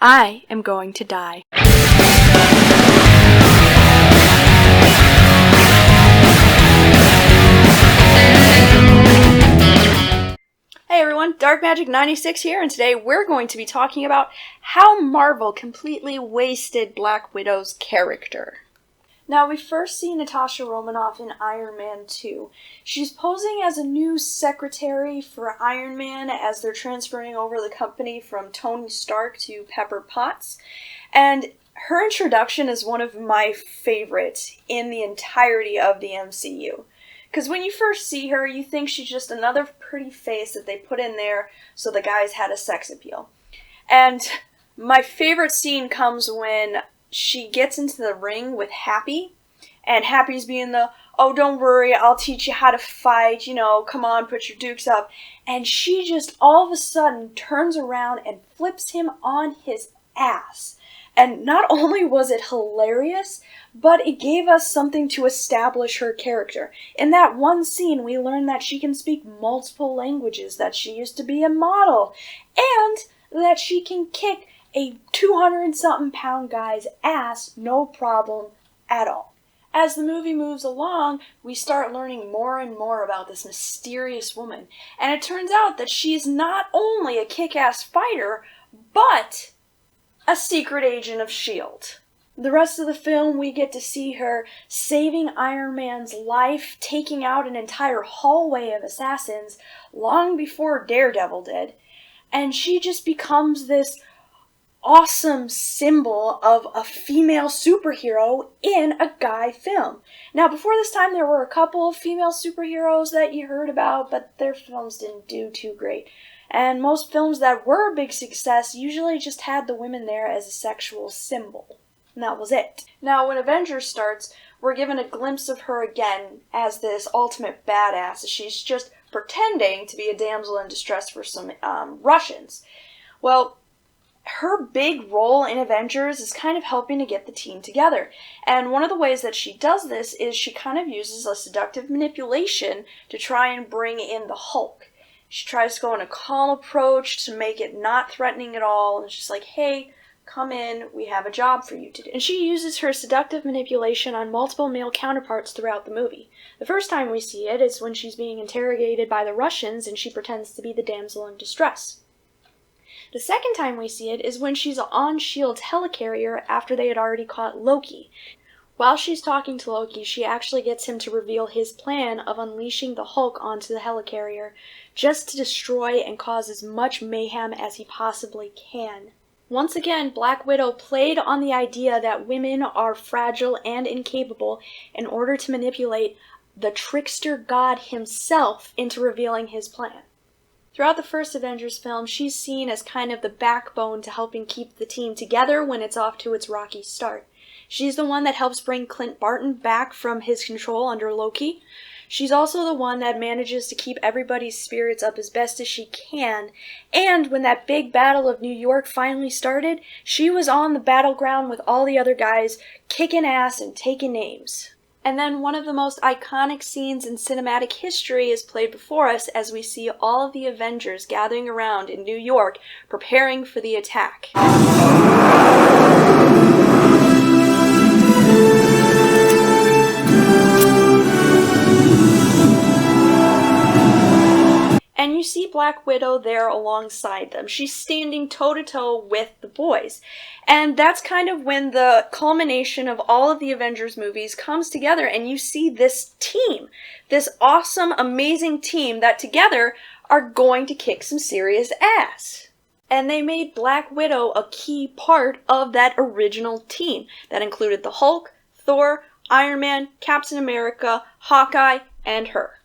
I am going to die. Hey everyone, Dark Magic 96 here, and today we're going to be talking about how Marvel completely wasted Black Widow's character. Now, we first see Natasha Romanoff in Iron Man 2. She's posing as a new secretary for Iron Man as they're transferring over the company from Tony Stark to Pepper Potts. And her introduction is one of my favorites in the entirety of the MCU. Because when you first see her, you think she's just another pretty face that they put in there so the guys had a sex appeal. And my favorite scene comes when she gets into the ring with Happy, and Happy's being the, oh, don't worry, I'll teach you how to fight, come on, put your dukes up. And she just all of a sudden turns around and flips him on his ass. And not only was it hilarious, but it gave us something to establish her character. In that one scene, we learned that she can speak multiple languages, that she used to be a model, and that she can kick a 200-something pound guy's ass, no problem at all. As the movie moves along, we start learning more and more about this mysterious woman, and it turns out that she's not only a kick-ass fighter, but a secret agent of S.H.I.E.L.D. The rest of the film, we get to see her saving Iron Man's life, taking out an entire hallway of assassins long before Daredevil did, and she just becomes this awesome symbol of a female superhero in a guy film. Now, before this time, there were a couple of female superheroes that you heard about, but their films didn't do too great. And most films that were a big success usually just had the women there as a sexual symbol. And that was it. Now, when Avengers starts, we're given a glimpse of her again as this ultimate badass. She's just pretending to be a damsel in distress for some Russians. Well, her big role in Avengers is kind of helping to get the team together. And one of the ways that she does this is she kind of uses a seductive manipulation to try and bring in the Hulk. She tries to go in a calm approach to make it not threatening at all. And she's like, hey, come in, we have a job for you to do. And she uses her seductive manipulation on multiple male counterparts throughout the movie. The first time we see it is when she's being interrogated by the Russians and she pretends to be the damsel in distress. The second time we see it is when she's on S.H.I.E.L.D.'s helicarrier after they had already caught Loki. While she's talking to Loki, she actually gets him to reveal his plan of unleashing the Hulk onto the helicarrier just to destroy and cause as much mayhem as he possibly can. Once again, Black Widow played on the idea that women are fragile and incapable in order to manipulate the trickster god himself into revealing his plan. Throughout the first Avengers film, she's seen as kind of the backbone to helping keep the team together when it's off to its rocky start. She's the one that helps bring Clint Barton back from his control under Loki. She's also the one that manages to keep everybody's spirits up as best as she can. And when that big battle of New York finally started, she was on the battleground with all the other guys, kicking ass and taking names. And then one of the most iconic scenes in cinematic history is played before us as we see all of the Avengers gathering around in New York, preparing for the attack. And you see Black Widow there alongside them. She's standing toe-to-toe with the boys. And that's kind of when the culmination of all of the Avengers movies comes together and you see this team. This awesome, amazing team that together are going to kick some serious ass. And they made Black Widow a key part of that original team. That included the Hulk, Thor, Iron Man, Captain America, Hawkeye, and her.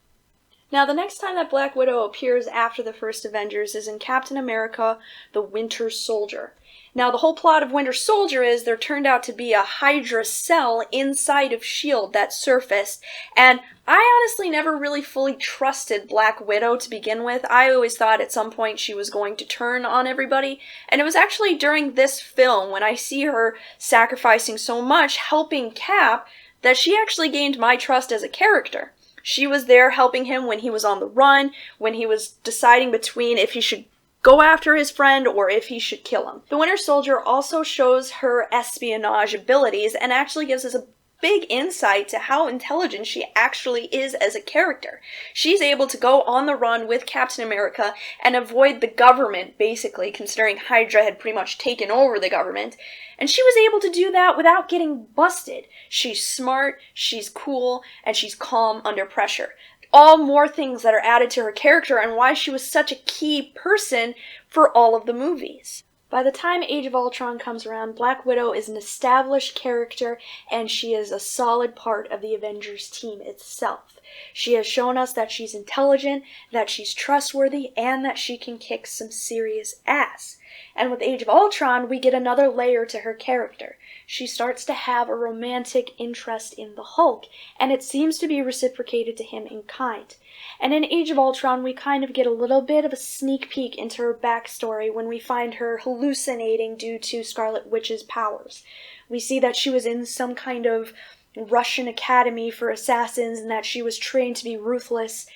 Now, the next time that Black Widow appears after the first Avengers is in Captain America, the Winter Soldier. Now, the whole plot of Winter Soldier is there turned out to be a Hydra cell inside of S.H.I.E.L.D. that surfaced, and I honestly never really fully trusted Black Widow to begin with. I always thought at some point she was going to turn on everybody, and it was actually during this film, when I see her sacrificing so much, helping Cap, that she actually gained my trust as a character. She was there helping him when he was on the run, when he was deciding between if he should go after his friend or if he should kill him. The Winter Soldier also shows her espionage abilities and actually gives us a big insight to how intelligent she actually is as a character. She's able to go on the run with Captain America and avoid the government, basically, considering Hydra had pretty much taken over the government. And she was able to do that without getting busted. She's smart, she's cool, and she's calm under pressure. All more things that are added to her character and why she was such a key person for all of the movies. By the time Age of Ultron comes around, Black Widow is an established character and she is a solid part of the Avengers team itself. She has shown us that she's intelligent, that she's trustworthy, and that she can kick some serious ass. And with Age of Ultron, we get another layer to her character. She starts to have a romantic interest in the Hulk, and it seems to be reciprocated to him in kind. And in Age of Ultron, we kind of get a little bit of a sneak peek into her backstory when we find her hallucinating due to Scarlet Witch's powers. We see that she was in some kind of Russian academy for assassins and that she was trained to be ruthless.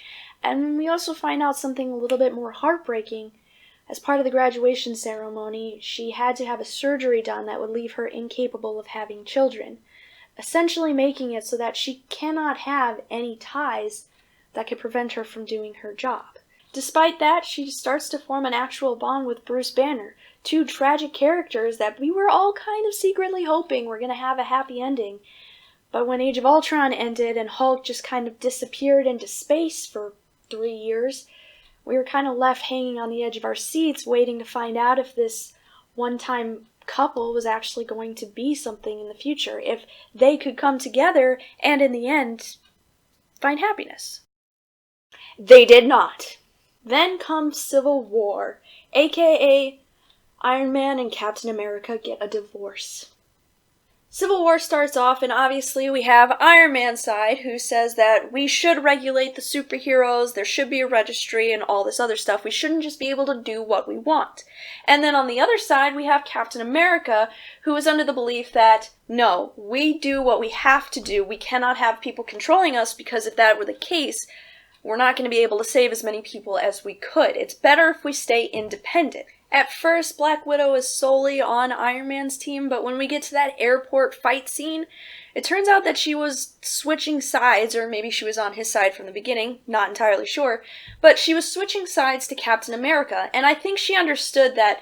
And we also find out something a little bit more heartbreaking. As part of the graduation ceremony, she had to have a surgery done that would leave her incapable of having children, essentially making it so that she cannot have any ties that could prevent her from doing her job. Despite that, she starts to form an actual bond with Bruce Banner, two tragic characters that we were all kind of secretly hoping were going to have a happy ending. But when Age of Ultron ended and Hulk just kind of disappeared into space for 3 years, we were kind of left hanging on the edge of our seats waiting to find out if this one-time couple was actually going to be something in the future, if they could come together and in the end find happiness. They did not. Then comes Civil War, aka Iron Man and Captain America get a divorce. Civil War starts off, and obviously we have Iron Man's side, who says that we should regulate the superheroes, there should be a registry, and all this other stuff. We shouldn't just be able to do what we want. And then on the other side, we have Captain America, who is under the belief that, no, we do what we have to do. We cannot have people controlling us, because if that were the case, we're not going to be able to save as many people as we could. It's better if we stay independent. At first, Black Widow is solely on Iron Man's team, but when we get to that airport fight scene, it turns out that she was switching sides, or maybe she was on his side from the beginning, not entirely sure, but she was switching sides to Captain America, and I think she understood that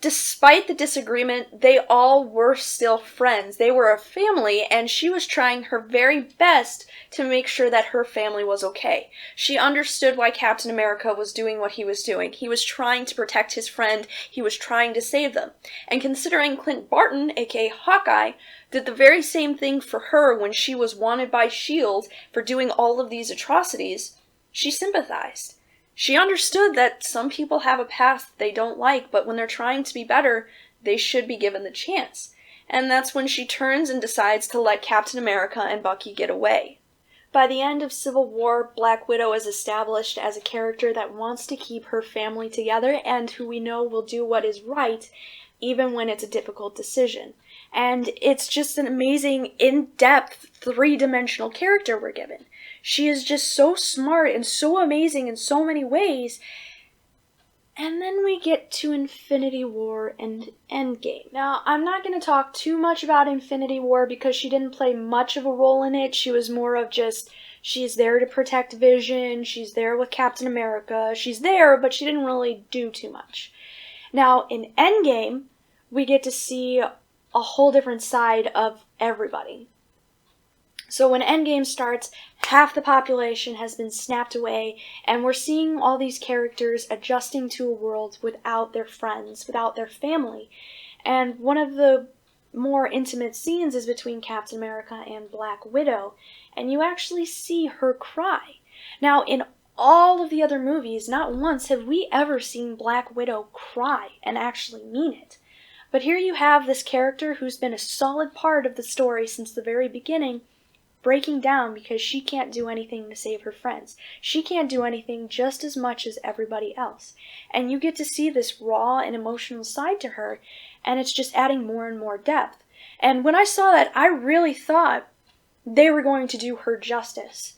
despite the disagreement, they all were still friends. They were a family, and she was trying her very best to make sure that her family was okay. She understood why Captain America was doing what he was doing. He was trying to protect his friend. He was trying to save them. And considering Clint Barton, aka Hawkeye, did the very same thing for her when she was wanted by S.H.I.E.L.D. for doing all of these atrocities, she sympathized. She understood that some people have a path they don't like, but when they're trying to be better, they should be given the chance. And that's when she turns and decides to let Captain America and Bucky get away. By the end of Civil War, Black Widow is established as a character that wants to keep her family together and who we know will do what is right, even when it's a difficult decision. And it's just an amazing, in-depth, three-dimensional character we're given. She is just so smart and so amazing in so many ways. And then we get to Infinity War and Endgame. Now, I'm not going to talk too much about Infinity War because she didn't play much of a role in it. She was more of just, she's there to protect Vision, she's there with Captain America, she's there, but she didn't really do too much. Now, in Endgame, we get to see a whole different side of everybody. So when Endgame starts, half the population has been snapped away, and we're seeing all these characters adjusting to a world without their friends, without their family. And one of the more intimate scenes is between Captain America and Black Widow, and you actually see her cry. Now, in all of the other movies, not once have we ever seen Black Widow cry and actually mean it. But here you have this character who's been a solid part of the story since the very beginning, breaking down because she can't do anything to save her friends. She can't do anything just as much as everybody else. And you get to see this raw and emotional side to her, and it's just adding more and more depth. And when I saw that, I really thought they were going to do her justice.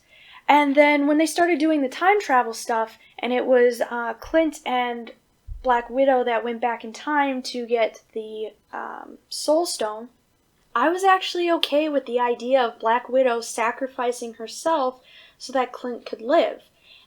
And then when they started doing the time travel stuff, and it was Clint and Black Widow that went back in time to get the Soul Stone, I was actually okay with the idea of Black Widow sacrificing herself so that Clint could live.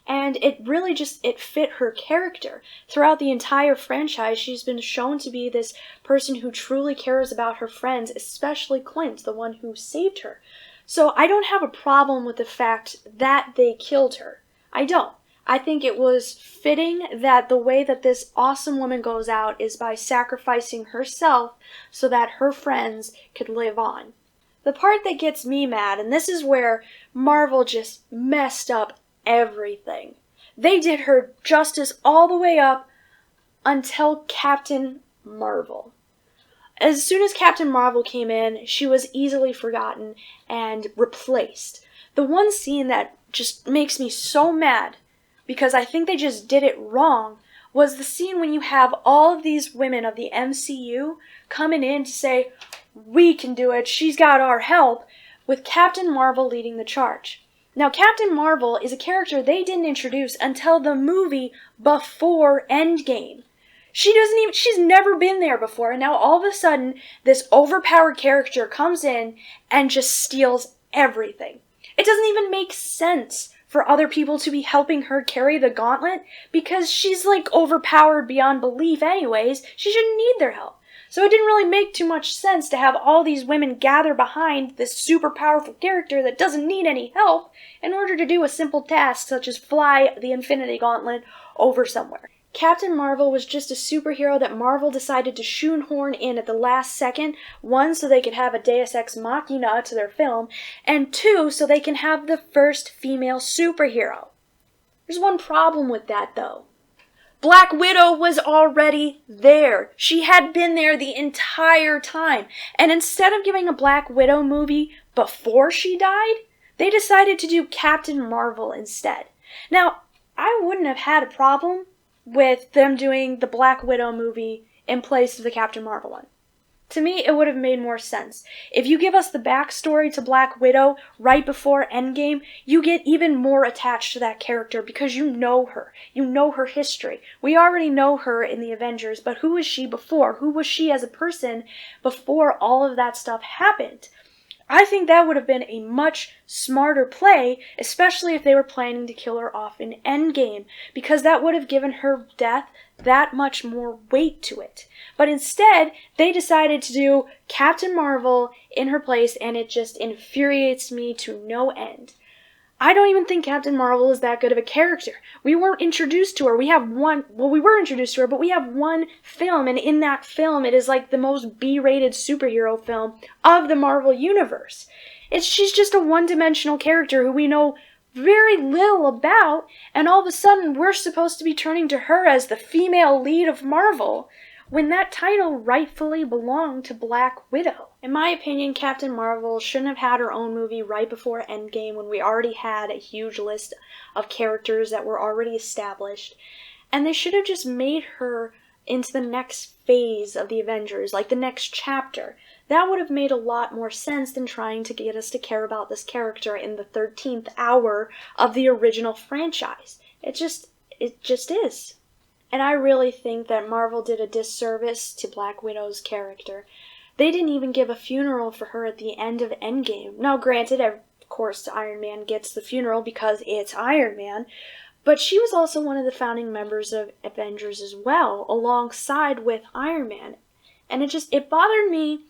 And it really it fit her character. Throughout the entire franchise, she's been shown to be this person who truly cares about her friends, especially Clint, the one who saved her. So I don't have a problem with the fact that they killed her. I don't. I think it was fitting that the way that this awesome woman goes out is by sacrificing herself so that her friends could live on. The part that gets me mad, and this is where Marvel just messed up everything. They did her justice all the way up until Captain Marvel. As soon as Captain Marvel came in, she was easily forgotten and replaced. The one scene that just makes me so mad, because I think they just did it wrong, was the scene when you have all of these women of the MCU coming in to say, we can do it, she's got our help, with Captain Marvel leading the charge. Now, Captain Marvel is a character they didn't introduce until the movie before Endgame. She's never been there before, and now all of a sudden, this overpowered character comes in and just steals everything. It doesn't even make sense for other people to be helping her carry the gauntlet, because she's like overpowered beyond belief anyways. She shouldn't need their help. So it didn't really make too much sense to have all these women gather behind this super powerful character that doesn't need any help in order to do a simple task such as fly the Infinity Gauntlet over somewhere. Captain Marvel was just a superhero that Marvel decided to shoehorn in at the last second, one, so they could have a Deus Ex Machina to their film, and two, so they can have the first female superhero. There's one problem with that, though. Black Widow was already there. She had been there the entire time. And instead of giving a Black Widow movie before she died, they decided to do Captain Marvel instead. Now, I wouldn't have had a problem with them doing the Black Widow movie in place of the Captain Marvel one. To me, it would have made more sense. If you give us the backstory to Black Widow right before Endgame, you get even more attached to that character because you know her. You know her history. We already know her in the Avengers, but who was she before? Who was she as a person before all of that stuff happened? I think that would have been a much smarter play, especially if they were planning to kill her off in Endgame, because that would have given her death that much more weight to it. But instead, they decided to do Captain Marvel in her place, and it just infuriates me to no end. I don't even think Captain Marvel is that good of a character. We weren't introduced to her. We were introduced to her, but we have one film, and in that film, it is like the most B-rated superhero film of the Marvel Universe. She's just a one-dimensional character who we know very little about, and all of a sudden, we're supposed to be turning to her as the female lead of Marvel, when that title rightfully belonged to Black Widow. In my opinion, Captain Marvel shouldn't have had her own movie right before Endgame when we already had a huge list of characters that were already established. And they should have just made her into the next phase of the Avengers, like the next chapter. That would have made a lot more sense than trying to get us to care about this character in the 13th hour of the original franchise. It just is. And I really think that Marvel did a disservice to Black Widow's character. They didn't even give a funeral for her at the end of Endgame. Now, granted, of course, Iron Man gets the funeral because it's Iron Man, but she was also one of the founding members of Avengers as well, alongside with Iron Man. And it bothered me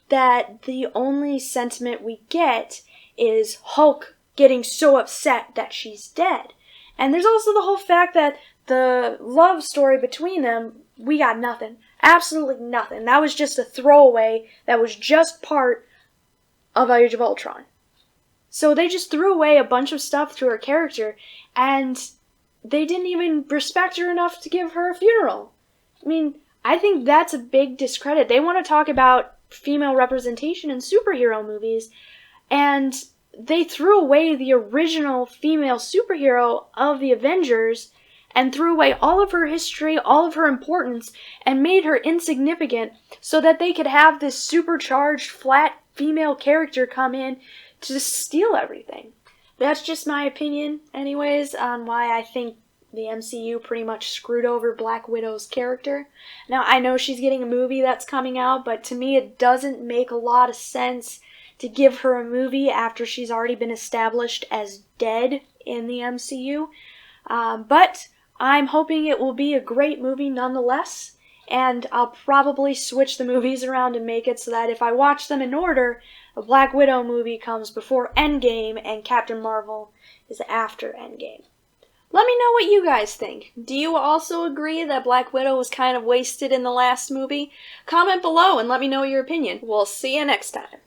that the only sentiment we get is Hulk getting so upset that she's dead. And there's also the whole fact that the love story between them, we got nothing. Absolutely nothing. That was just a throwaway that was just part of Age of Ultron. So they just threw away a bunch of stuff to her character, and they didn't even respect her enough to give her a funeral. I mean, I think that's a big discredit. They want to talk about female representation in superhero movies, and they threw away the original female superhero of the Avengers and threw away all of her history, all of her importance, and made her insignificant so that they could have this supercharged, flat female character come in to steal everything. That's just my opinion, anyways, on why I think the MCU pretty much screwed over Black Widow's character. Now, I know she's getting a movie that's coming out, but to me it doesn't make a lot of sense to give her a movie after she's already been established as dead in the MCU. But I'm hoping it will be a great movie nonetheless, and I'll probably switch the movies around and make it so that if I watch them in order, a Black Widow movie comes before Endgame and Captain Marvel is after Endgame. Let me know what you guys think. Do you also agree that Black Widow was kind of wasted in the last movie? Comment below and let me know your opinion. We'll see you next time.